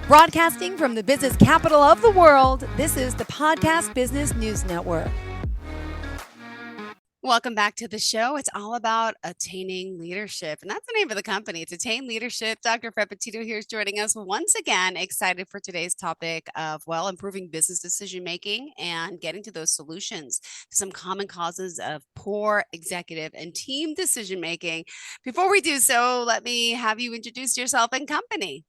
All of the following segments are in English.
Broadcasting from the business capital of the world, this is the Podcast Business News Network. Welcome back to the show. It's all about attaining leadership, and that's the name of the company. It's Attain Leadership. Dr. Petito here is joining us once again. Excited for today's topic of, improving business decision making and getting to those solutions to some common causes of poor executive and team decision making. Before we do so, let me have you introduce yourself and company.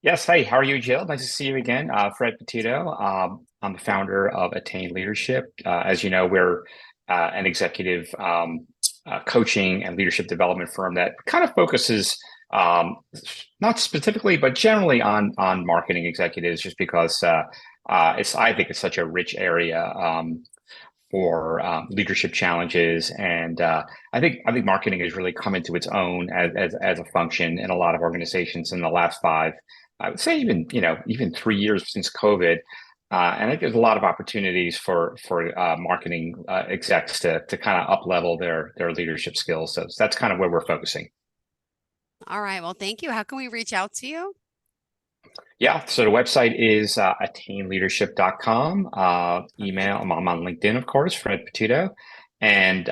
Yes. Hey, how are you, Jill? Nice to see you again. Fred Petito. I'm the founder of Attain Leadership. As you know, we're an executive coaching and leadership development firm that kind of focuses not specifically, but generally on marketing executives, just because I think it's such a rich area for leadership challenges, and I think marketing has really come into its own as a function in a lot of organizations in the last I would say even 3 years since COVID, and I think there's a lot of opportunities for marketing execs to kind of up level their leadership skills. So that's kind of where we're focusing. All right. Well, thank you. How can we reach out to you? Yeah. So the website is attainleadership.com. Email. I'm on LinkedIn, of course, Fred Petito, and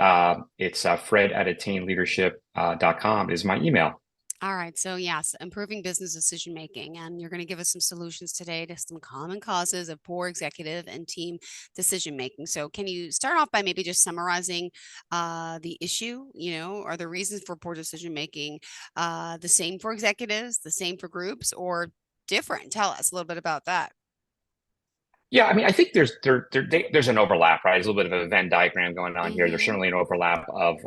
it's fred@attainleadership.com is my email. All right. So yes, improving business decision making. And you're going to give us some solutions today to some common causes of poor executive and team decision making. So can you start off by maybe just summarizing the issue? Are the reasons for poor decision making the same for executives, the same for groups, or different? Tell us a little bit about that. Yeah, I mean, I think there's an overlap, right? There's a little bit of a Venn diagram going on here. There's certainly an overlap of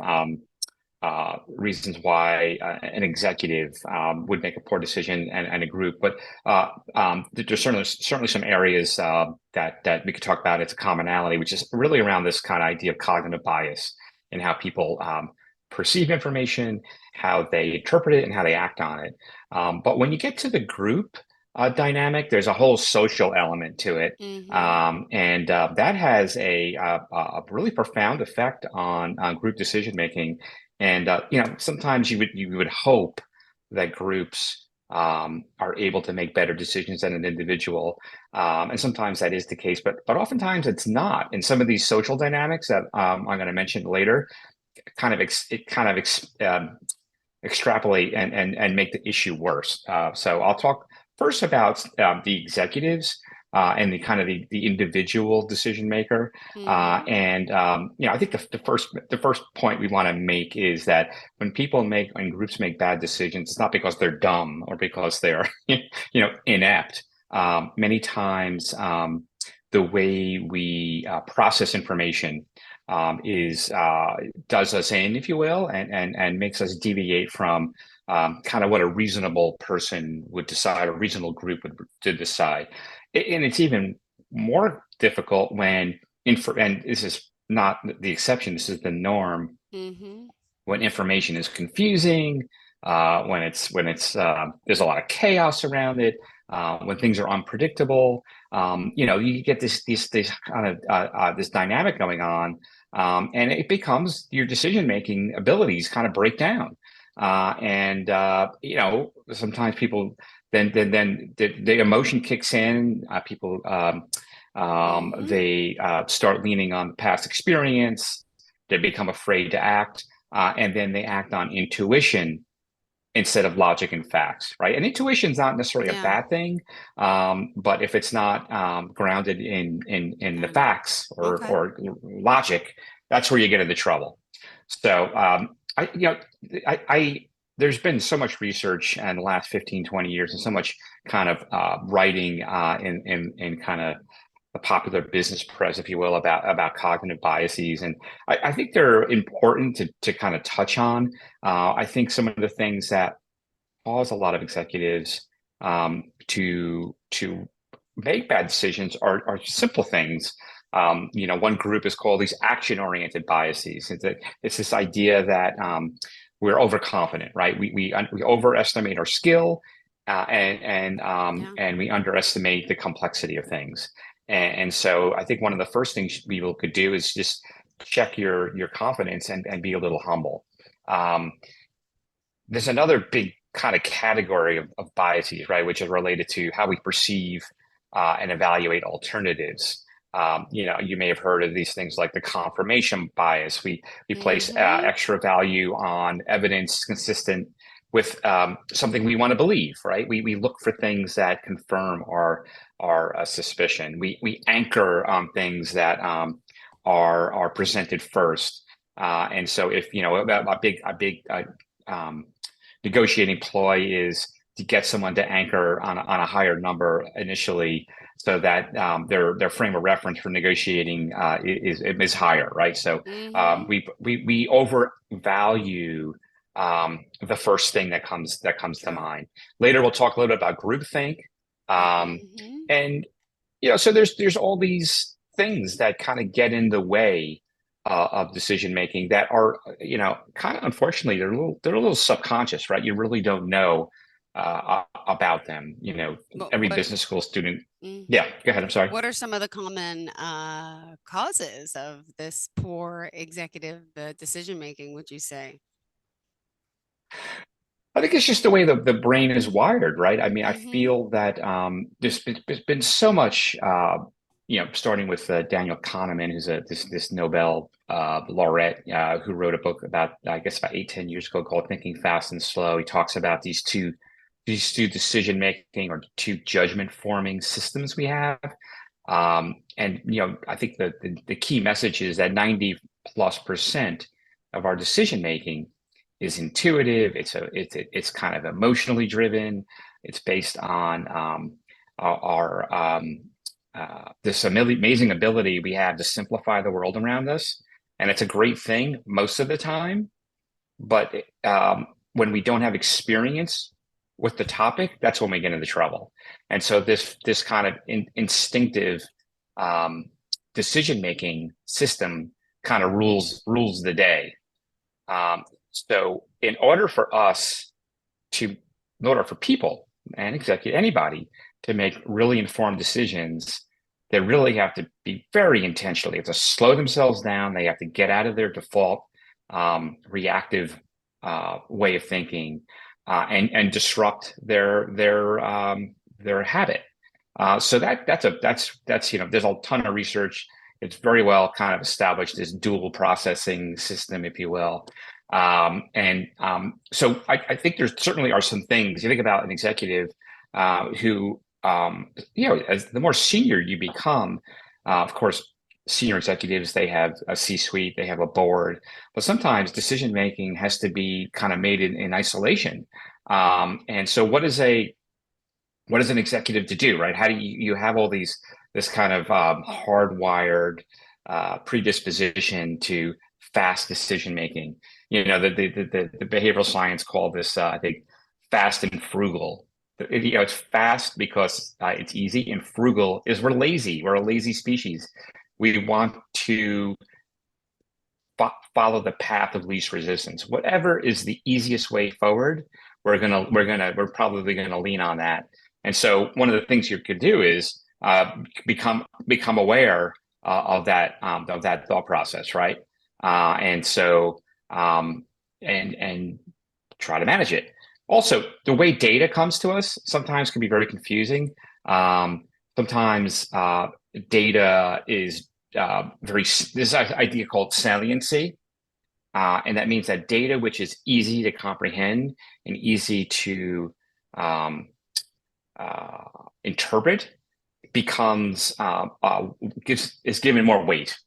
reasons why an executive would make a poor decision and a group, but there's certainly some areas that we could talk about. It's a commonality, which is really around this kind of idea of cognitive bias and how people perceive information, how they interpret it, and how they act on it. But when you get to the group dynamic, there's a whole social element to it, and that has a really profound effect on group decision making. And sometimes you would hope that groups are able to make better decisions than an individual, and sometimes that is the case, but oftentimes it's not. And some of these social dynamics that I'm going to mention later extrapolate and make the issue worse. So I'll talk first about the executives and the kind of the individual decision maker. And I think the first point we want to make is that when groups make bad decisions, it's not because they're dumb or because they're inept. Many times the way we process information does us in, if you will, and makes us deviate from kind of what a reasonable person would decide, a reasonable group would decide. And it's even more difficult when and this is not the exception, this is the norm, when information is confusing, when it's there's a lot of chaos around it, when things are unpredictable. You get this kind of this dynamic going on, and it becomes your decision making abilities kind of break down. Sometimes people then the emotion kicks in. People they start leaning on past experience. They become afraid to act, and then they act on intuition instead of logic and facts, right? And intuition is not necessarily a bad thing, but if it's not grounded in the facts or logic, that's where you get into trouble. So there's been so much research in the last 15, 20 years and so much kind of writing in kind of the popular business press, if you will, about cognitive biases. And I think they're important to kind of touch on. I think some of the things that cause a lot of executives to make bad decisions are simple things. One group is called these action-oriented biases. It's this idea that we're overconfident, right? We overestimate our skill, and we underestimate the complexity of things. And so I think one of the first things people could do is just check your confidence and be a little humble. There's another big kind of category of biases, right, which is related to how we perceive and evaluate alternatives. You may have heard of these things like the confirmation bias. We place extra value on evidence consistent with something we want to believe, right? We look for things that confirm our suspicion. We anchor on things that are presented first. And so if a big negotiating ploy is to get someone to anchor on a higher number initially, so that their frame of reference for negotiating is higher, right? So we overvalue the first thing that comes to mind. Later, we'll talk a little bit about groupthink, and so there's all these things that kind of get in the way of decision making that are kind of, unfortunately, they're a little subconscious, right? You really don't know about them. Every business school student. Yeah, go ahead. I'm sorry. What are some of the common causes of this poor executive decision making, would you say? I think it's just the way the brain is wired, right? I mean, I feel that there's been so much, starting with Daniel Kahneman, who's this Nobel laureate who wrote a book about, I guess, about 8-10 years ago called Thinking Fast and Slow. He talks about these two decision making or two judgment forming systems we have. And I think the key message is that 90+% of our decision making is intuitive. It's kind of emotionally driven. It's based on this amazing ability we have to simplify the world around us, and it's a great thing most of the time. But when we don't have experience with the topic, that's when we get into trouble. And so this kind of instinctive decision making system kind of rules the day. So in order for people and anybody to make really informed decisions, they really have to be very intentional. They have to slow themselves down. They have to get out of their default reactive way of thinking and disrupt their habit. So that's there's a ton of research. It's very well kind of established, this dual processing system, if you will. So I think there certainly are some things. You think about an executive who, as the more senior you become, of course, senior executives, they have a C-suite, they have a board, but sometimes decision making has to be kind of made in isolation. And so what is an executive to do, right? How do you have all this kind of hardwired predisposition to fast decision making? The behavioral science call this, I think, fast and frugal. It's fast because it's easy, and frugal is we're lazy. We're a lazy species. We want to follow the path of least resistance. Whatever is the easiest way forward, we're probably gonna lean on that. And so one of the things you could do is become aware of that thought process, right? And try to manage it. Also, the way data comes to us sometimes can be very confusing. Sometimes data is this idea called saliency, and that means that data which is easy to comprehend and easy to interpret becomes is given more weight.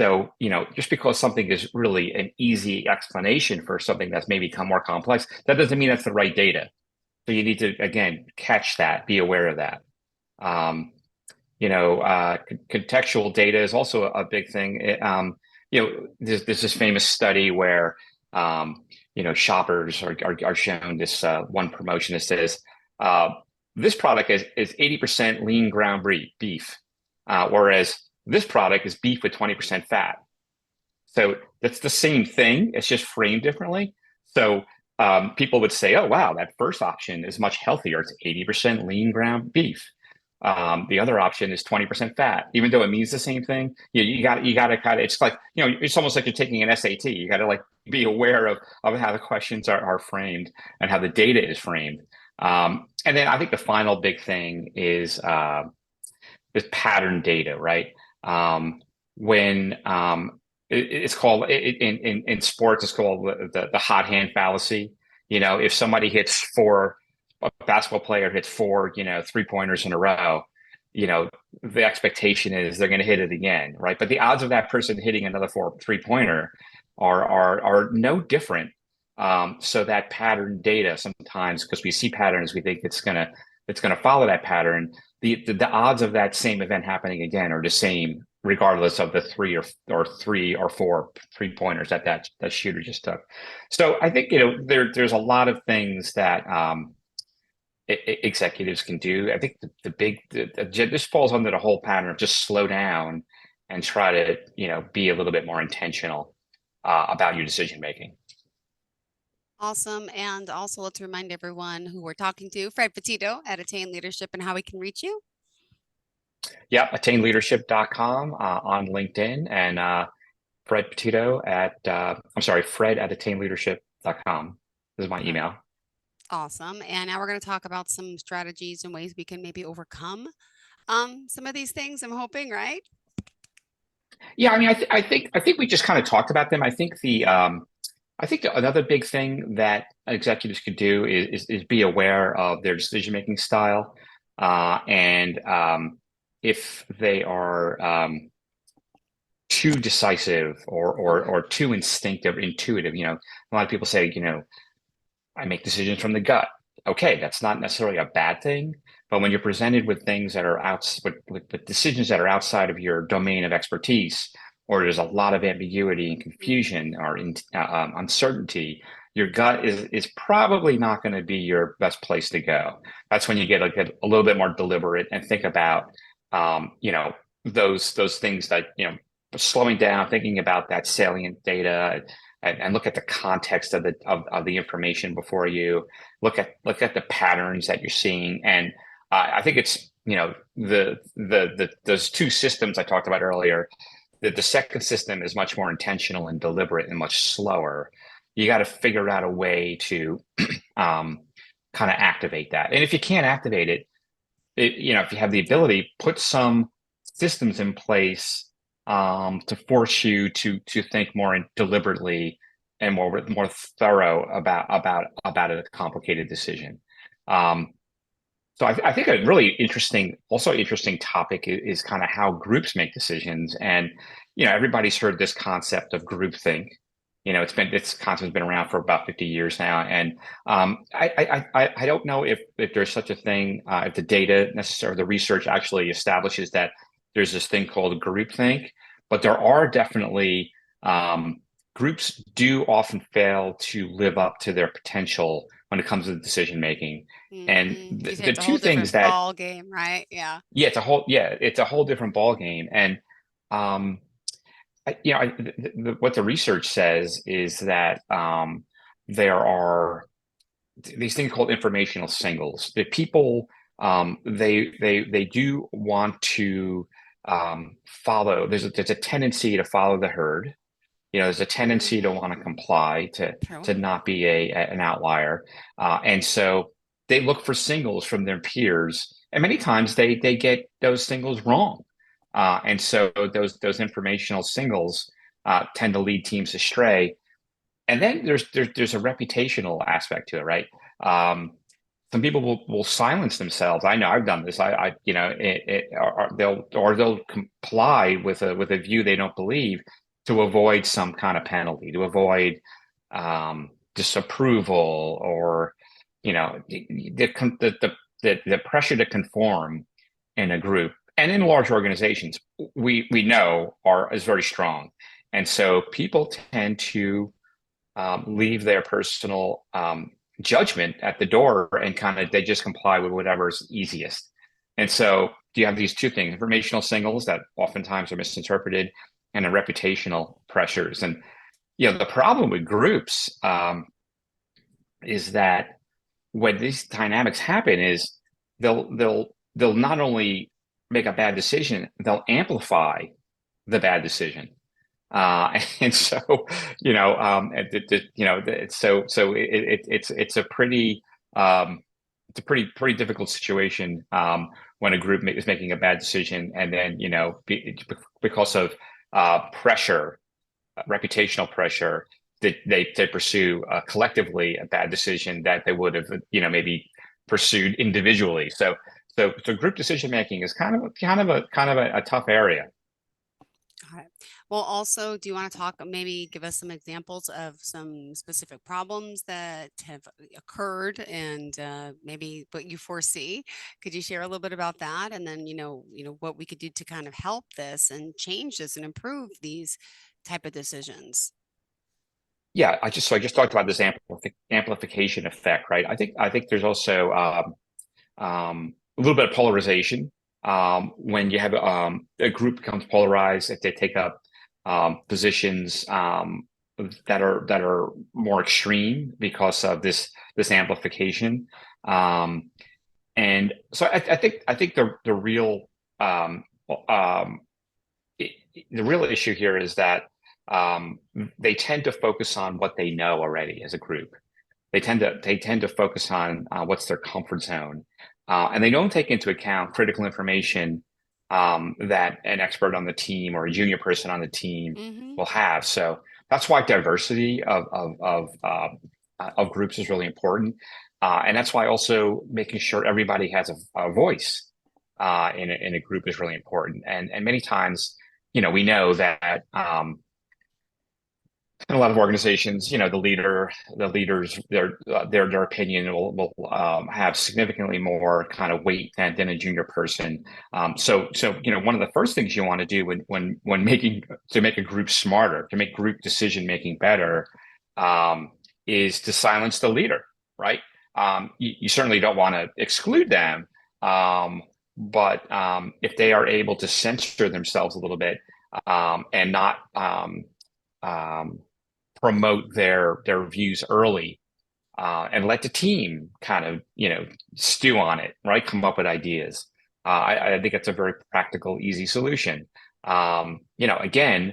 So, just because something is really an easy explanation for something that's maybe become more complex, that doesn't mean that's the right data. So you need to, again, catch that, be aware of that. Contextual data is also a big thing. There's this famous study where, shoppers are shown this one promotion that says, this product is 80% lean ground beef, whereas this product is beef with 20% fat. So that's the same thing. It's just framed differently. So people would say, oh, wow, that first option is much healthier. It's 80% lean ground beef. The other option is 20% fat, even though it means the same thing. You got to kind of, it's like, it's almost like you're taking an SAT. You got to like be aware of how the questions are framed and how the data is framed. And then I think the final big thing is pattern data, right? When it's called in sports, it's called the hot hand fallacy. If somebody hits a basketball player hits four, 3-pointers in a row, the expectation is they're going to hit it again, right? But the odds of that person hitting another 3-pointer are no different. So that pattern data sometimes, because we see patterns, we think it's gonna follow that pattern. The odds of that same event happening again are the same, regardless of the 3 or 4 3-pointers that shooter just took. So I think there's a lot of things that executives can do. I think this falls under the whole pattern of just slow down and try to be a little bit more intentional about your decision making. Awesome. And also, let's remind everyone who we're talking to, Fred Petito at Attain Leadership, and how we can reach you. Yeah, attainleadership.com on LinkedIn, and Fred Petito Fred at attainleadership.com. This is my email. Awesome. And now we're going to talk about some strategies and ways we can maybe overcome some of these things, I'm hoping, right? Yeah, I mean, I think we just kind of talked about them. I think another big thing that executives could do is be aware of their decision-making style, and if they are too decisive or too intuitive. A lot of people say, I make decisions from the gut. Okay, that's not necessarily a bad thing, but when you're presented with things that are with decisions that are outside of your domain of expertise, or there's a lot of ambiguity and confusion or uncertainty, your gut is probably not going to be your best place to go. That's when you get a little bit more deliberate and think about, those things that, slowing down, thinking about that salient data, and look at the context of the information before you. Look at the patterns that you're seeing, and I think it's those two systems I talked about earlier. The second system is much more intentional and deliberate and much slower. You got to figure out a way to kind of activate that. And if you can't activate it, if you have the ability, put some systems in place to force you to think more deliberately and more thorough about a complicated decision. So I think a really interesting topic is kind of how groups make decisions. And everybody's heard this concept of groupthink. This concept's been around for about 50 years now, and I don't know if there's such a thing, if the data necessarily, the research actually establishes that there's this thing called groupthink, but there are definitely groups do often fail to live up to their potential when it comes to decision making. And the two things that ball game, right? Yeah, it's a whole different ball game. And what the research says is that there are these things called informational singles. The people they do want to follow. There's a tendency to follow the herd. There's a tendency to want to comply, to not be an outlier, and so they look for singles from their peers, and many times they get those singles wrong, and so those informational singles tend to lead teams astray. And then there's a reputational aspect to it, right? Some people will silence themselves. I know I've done this. They'll comply with a view they don't believe to avoid some kind of penalty, to avoid disapproval, or the pressure to conform in a group and in large organizations. We know is very strong, and so people tend to leave their personal judgment at the door, and they just comply with whatever's easiest. And so you have these two things: informational singles that oftentimes are misinterpreted, and the reputational pressures. And the problem with groups is that when these dynamics happen, is they'll they'll not only make a bad decision, they'll amplify the bad decision. And so, it's a pretty, pretty difficult situation when a group is making a bad decision, and then because of pressure, reputational pressure, that they pursue collectively a bad decision that they would have maybe pursued individually. So group decision making is kind of a tough area. Got it. Well, also, do you want to talk, maybe give us some examples of some specific problems that have occurred and maybe what you foresee? Could you share a little bit about that? And then, what we could do to kind of help this and change this and improve these type of decisions? Yeah, I just talked about this amplification effect, right? I think there's also a little bit of polarization when you have a group becomes polarized, if they take up positions that are more extreme because of this amplification, and so I think the real the real issue here is that they tend to focus on what they know already as a group. They tend to focus on what's their comfort zone, and they don't take into account critical information that an expert on the team or a junior person on the team will have. So that's why diversity of groups is really important, and that's why also making sure everybody has a voice in a group is really important. And many times, we know that in a lot of organizations, the leaders, their opinion will have significantly more kind of weight than a junior person. So one of the first things you want to do when making to make a group smarter, to make group decision making better, is to silence the leader, right? You certainly don't want to exclude them, but if they are able to censor themselves a little bit and not promote their views early, and let the team kind of stew on it, right? Come up with ideas. I think it's a very practical, easy solution. Again,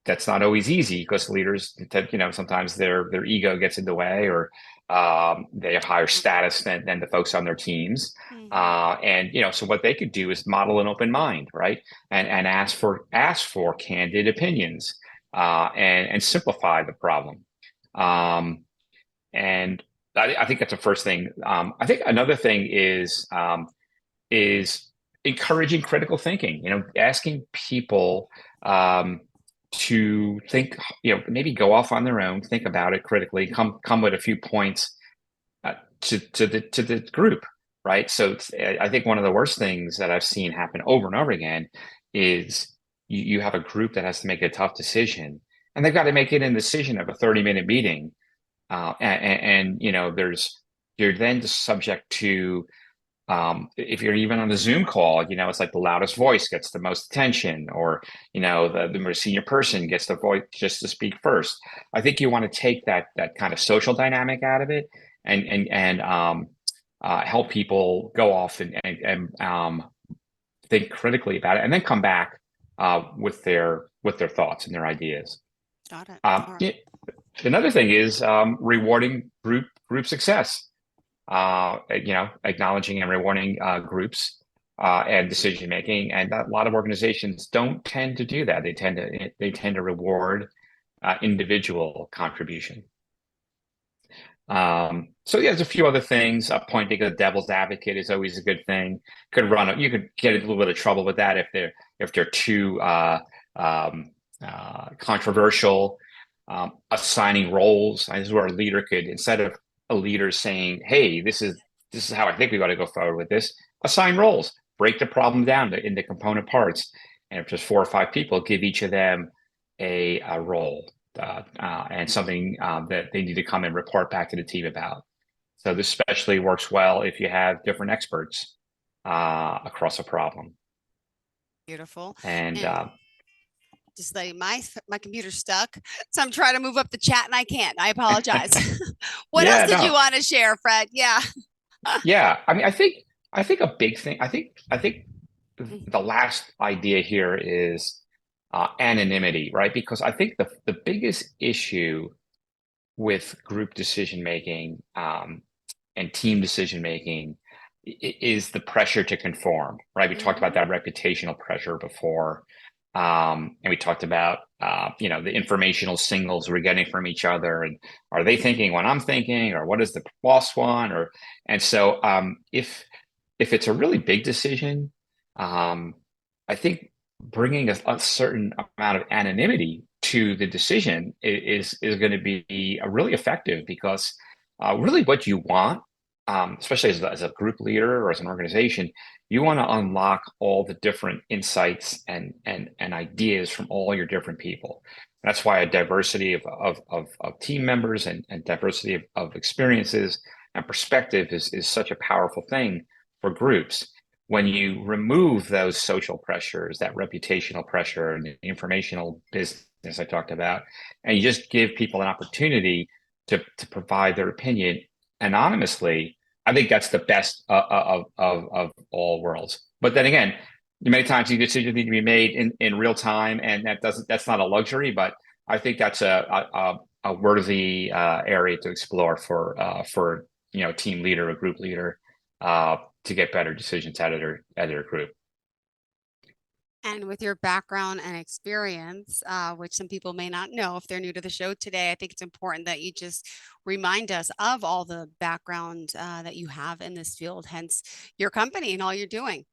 that's not always easy because leaders, sometimes their ego gets in the way, or they have higher status than the folks on their teams. And so what they could do is model an open mind, right? And ask for candid opinions. And simplify the problem. And I think that's the first thing. I think another thing is encouraging critical thinking. Asking people to think. Maybe go off on their own, think about it critically, come with a few points to the group, right? So I think one of the worst things that I've seen happen over and over again is you have a group that has to make a tough decision, and they've got to make it a decision of a 30-minute meeting. And you're then just subject to, if you're even on a Zoom call, it's like the loudest voice gets the most attention, or, the more senior person gets the voice just to speak first. I think you want to take that kind of social dynamic out of it and help people go off and think critically about it, and then come back with their thoughts and their ideas. Got it. Another thing is rewarding group success. Acknowledging and rewarding groups and decision making, and a lot of organizations don't tend to do that. They tend to reward individual contribution. So there's a few other things. Appointing a devil's advocate is always a good thing. You could get in a little bit of trouble with that if they're too controversial. Assigning roles. This is where a leader could, instead of a leader saying, "Hey, this is how I think we got to go forward with this," assign roles. Break the problem down into component parts, and if there's 4 or 5 people, give each of them a role and something that they need to come and report back to the team about. So this especially works well if you have different experts across a problem. Beautiful. And just like my computer's stuck, so I'm trying to move up the chat and I can't. I apologize. What else did you want to share, Fred? Yeah. Yeah, I I think a big thing. I think Mhm. the last idea here is anonymity, right? Because I think the biggest issue with group decision making and team decision making is the pressure to conform, right? We talked about Mhm. that reputational pressure before, and we talked about the informational signals we're getting from each other, and are they thinking what I'm thinking, or what does the boss want, or and so if it's a really big decision, um, I think bringing a certain amount of anonymity to the decision is going to be really effective because really what you want, especially as a group leader or as an organization, you want to unlock all the different insights and ideas from all your different people. That's why a diversity of team members and diversity of experiences and perspective is such a powerful thing for groups. When you remove those social pressures, that reputational pressure and the informational business I talked about, and you just give people an opportunity to provide their opinion anonymously, I think that's the best of all worlds. But then again, many times these decisions need to be made in real time, and that's not a luxury, but I think that's a worthy area to explore for team leader or group leader to get better decisions out of their group. And with your background and experience, which some people may not know if they're new to the show today, I think it's important that you just remind us of all the background that you have in this field, hence your company and all you're doing.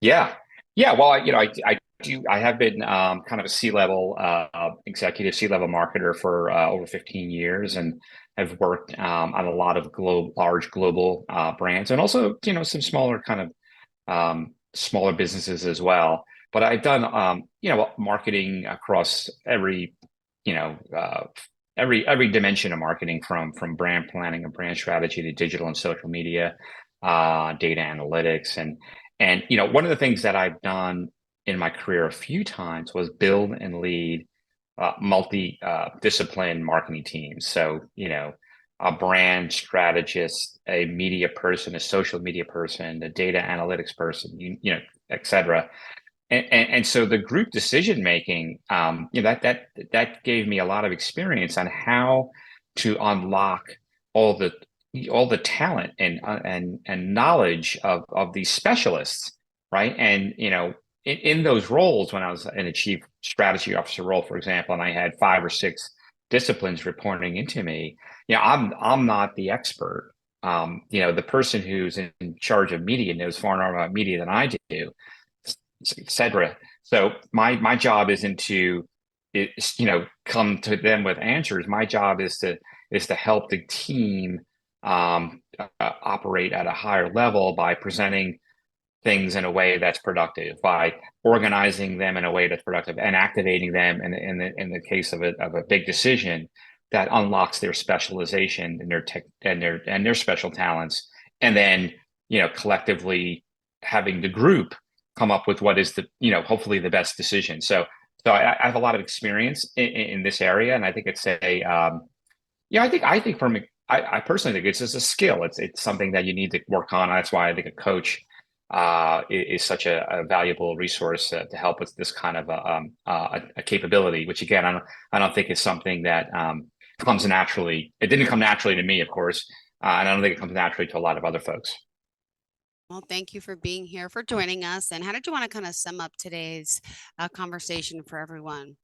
Yeah, yeah. Well, I have been kind of a C-level executive, C-level marketer for over 15 years, and have worked on a lot of large global brands, and also some smaller kind of smaller businesses as well. But I've done marketing across you know uh, every dimension of marketing, from brand planning and brand strategy to digital and social media, data analytics, and one of the things that I've done in my career a few times was build and lead multi discipline marketing teams. So a brand strategist, a media person, a social media person, a data analytics person, et cetera. And so the group decision making, that gave me a lot of experience on how to unlock all the all the talent and knowledge of these specialists, right? And in those roles, when I was in a chief strategy officer role, for example, and I had 5 or 6 disciplines reporting into me, I'm not the expert. The person who's in charge of media knows far more about media than I do, etc. So my job isn't to come to them with answers. My job is to help the team operate at a higher level by presenting things in a way that's productive, by organizing them in a way that's productive, and activating them in the case of a big decision that unlocks their specialization and their tech and their special talents, and then collectively having the group come up with what is hopefully the best decision. So I have a lot of experience in this area, and I think it's a I think from I personally think it's just a skill. It's something that you need to work on. That's why I think a coach is such a valuable resource to help with this kind of a capability. Which again, I don't think is something that comes naturally. It didn't come naturally to me, of course, and I don't think it comes naturally to a lot of other folks. Well, thank you for being here, for joining us. And how did you want to kind of sum up today's conversation for everyone?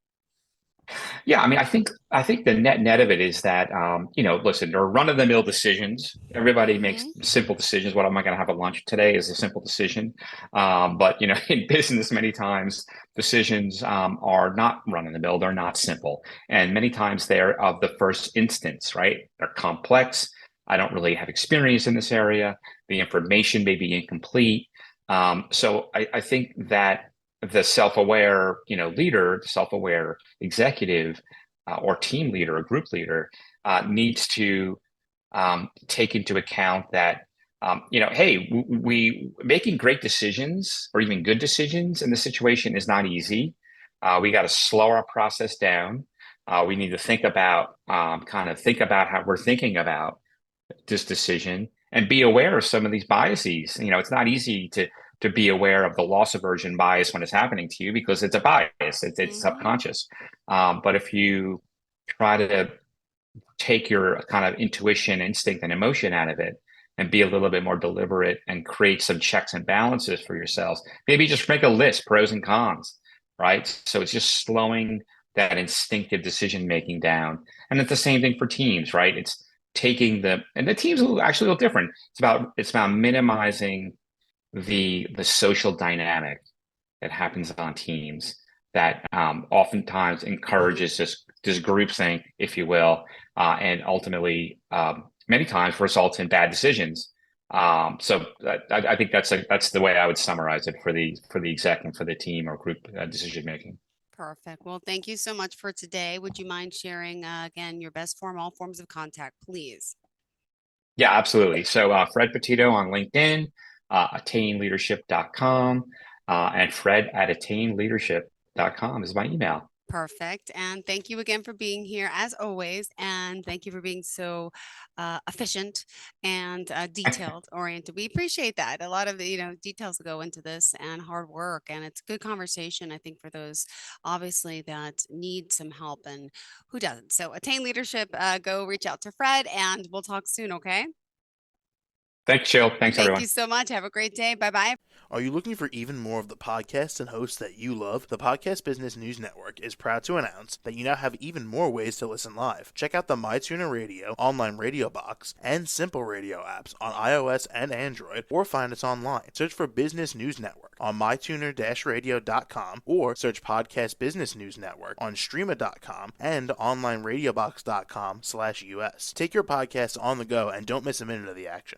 Yeah, I mean, I think the net of it is that listen, there are run-of-the-mill decisions. Everybody makes Hmm. simple decisions. What am I going to have at lunch today is a simple decision. But in business, many times decisions are not run-of-the-mill. They're not simple, and many times they're of the first instance, right? They're complex. I don't really have experience in this area. The information may be incomplete. So I think that the self-aware, leader, the self-aware executive, or team leader or group leader needs to take into account that hey, we making great decisions or even good decisions in this situation is not easy. We got to slow our process down. We need to think about how we're thinking about this decision, and be aware of some of these biases. It's not easy to be aware of the loss aversion bias when it's happening to you because it's a bias. It's subconscious. But if you try to take your kind of intuition, instinct, and emotion out of it and be a little bit more deliberate and create some checks and balances for yourselves, maybe just make a list, pros and cons, right? So it's just slowing that instinctive decision making down. And it's the same thing for teams, right? It's taking and the teams will actually look different. It's about minimizing the social dynamic that happens on teams that oftentimes encourages this groupthink, if you will, and ultimately many times results in bad decisions. So I think that's the way I would summarize it for the exec and for the team or group decision making. Perfect. Well, thank you so much for today. Would you mind sharing again your best all forms of contact, please? Yeah, absolutely. So Fred Petito on LinkedIn, attainleadership.com, and fred@attainleadership.com is my email. Perfect. And thank you again for being here as always. And thank you for being so efficient and detailed oriented. We appreciate that. A lot of the details go into this and hard work. And it's a good conversation, I think, for those obviously that need some help and who doesn't. So Attain Leadership, go reach out to Fred and we'll talk soon. Okay. Thanks, Jill. Thanks, everyone. Thank you so much. Have a great day. Bye-bye. Are you looking for even more of the podcasts and hosts that you love? The Podcast Business News Network is proud to announce that you now have even more ways to listen live. Check out the MyTuner Radio, online radio box, and Simple Radio apps on iOS and Android, or find us online. Search for Business News Network on mytuner-radio.com, or search Podcast Business News Network on streama.com and onlineradiobox.com/US. Take your podcast on the go and don't miss a minute of the action.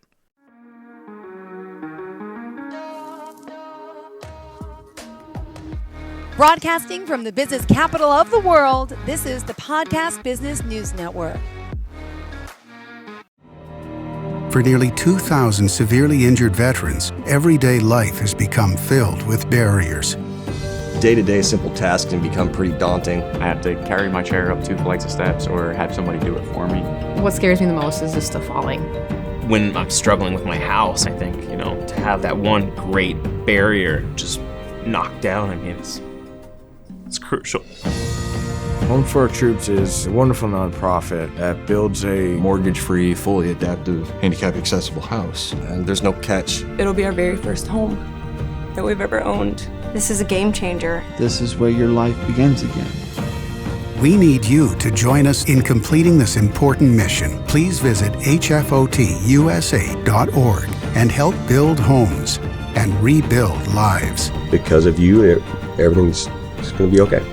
Broadcasting from the business capital of the world, this is the Podcast Business News Network. For nearly 2,000 severely injured veterans, everyday life has become filled with barriers. Day-to-day simple tasks can become pretty daunting. I have to carry my chair up 2 flights of steps or have somebody do it for me. What scares me the most is just the falling. When I'm struggling with my house, I think, to have that one great barrier just knocked down, it's crucial. Home for Our Troops is a wonderful nonprofit that builds a mortgage-free, fully adaptive, handicap-accessible house. And there's no catch. It'll be our very first home that we've ever owned. This is a game changer. This is where your life begins again. We need you to join us in completing this important mission. Please visit hfotusa.org and help build homes and rebuild lives. Because of you, everything's going to be okay.